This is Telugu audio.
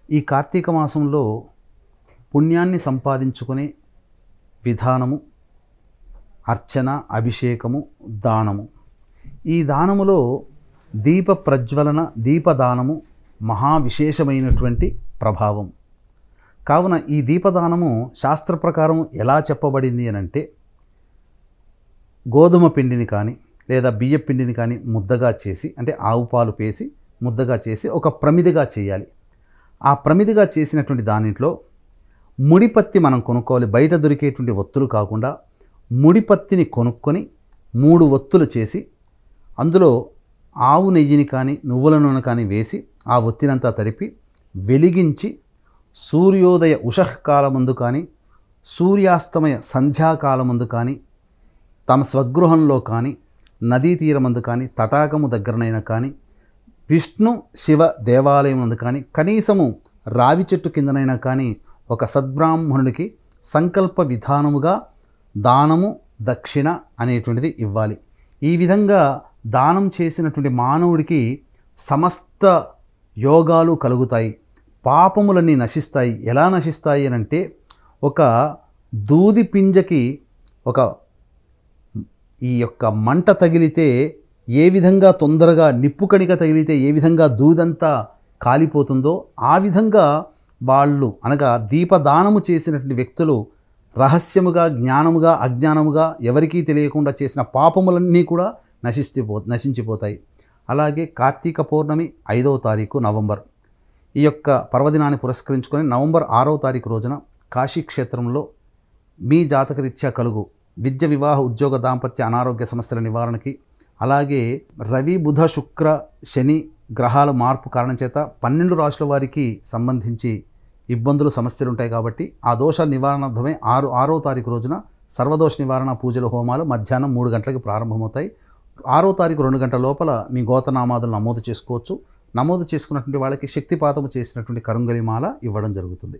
ఈ కార్తీక మాసంలో పుణ్యాన్ని సంపాదించుకునే విధానము, అర్చన, అభిషేకము, దానము. ఈ దానములో దీప ప్రజ్వలన, దీపదానము మహా విశేషమైనటువంటి ప్రభావం. కావున ఈ దీపదానము శాస్త్ర ప్రకారం ఎలా చెప్పబడింది అనంటే, గోధుమ పిండిని కానీ లేదా బియ్య పిండిని కానీ ముద్దగా చేసి, అంటే ఆవు పాలు పేసి ముద్దగా చేసి ఒక ప్రమిదిగా చేయాలి. ఆ ప్రమిదిగా చేసినటువంటి దానిలో ముడిపత్తి మనం కొనుక్కోవాలి. బయట దొరికేటువంటి ఒత్తులు కాకుండా ముడిపత్తిని కొనుక్కొని 3 ఒత్తులు చేసి అందులో ఆవు నెయ్యిని కానీ నువ్వుల నూనె కానీ వేసి ఆ ఒత్తినంతా తడిపి వెలిగించి సూర్యోదయ ఉషఃకాలమందు కానీ సూర్యాస్తమయ సంధ్యాకాలమందు కానీ తమ స్వగృహంలో కానీ నదీ తీరమందు కానీ తటాకము దగ్గరనైనా కానీ విష్ణు శివ దేవాలయం అందు కానీ కనీసము రావి చెట్టు కిందనైనా కానీ ఒక సద్బ్రాహ్మణుడికి సంకల్ప విధానముగా దానము, దక్షిణ అనేటువంటిది ఇవ్వాలి. ఈ విధంగా దానం చేసినటువంటి మానవుడికి సమస్త యోగాలు కలుగుతాయి, పాపములన్నీ నశిస్తాయి. ఎలా నశిస్తాయి అనంటే, ఒక దూది పింజకి ఈ యొక్క మంట తగిలితే ఏ విధంగా తొందరగా నిప్పు కణిక తగిలితే ఏ విధంగా దూదంతా కాలిపోతుందో ఆ విధంగా వాళ్ళు, అనగా దీపదానము చేసినటువంటి వ్యక్తులు రహస్యముగా, జ్ఞానముగా, అజ్ఞానముగా ఎవరికీ తెలియకుండా చేసిన పాపములన్నీ కూడా నశించిపోతాయి. అలాగే కార్తీక పౌర్ణమి 5వ తారీఖు నవంబర్, ఈ యొక్క పర్వదినాన్ని పురస్కరించుకొని నవంబర్ 6వ తారీఖు రోజున కాశీ క్షేత్రంలో మీ జాతకరీత్యా కలుగు విద్య, వివాహ, ఉద్యోగ, దాంపత్య, అనారోగ్య సమస్యల నివారణకి, అలాగే రవి, బుధ, శుక్ర, శని గ్రహాల మార్పు కారణం చేత 12 రాశుల వారికి సంబంధించి ఇబ్బందులు, సమస్యలు ఉంటాయి. కాబట్టి ఆ దోష నివారణార్థమే 6వ తారీఖు రోజున సర్వదోష నివారణ పూజల హోమాలు మధ్యాహ్నం 3 గంటలకు ప్రారంభమవుతాయి. 6వ తారీఖు 2 గంటల లోపల మీ గోతనామాదులు నమోదు చేసుకోవచ్చు. నమోదు చేసుకున్నటువంటి వాళ్ళకి శక్తిపాతము చేసినటువంటి కరుంగలి మాల ఇవ్వడం జరుగుతుంది.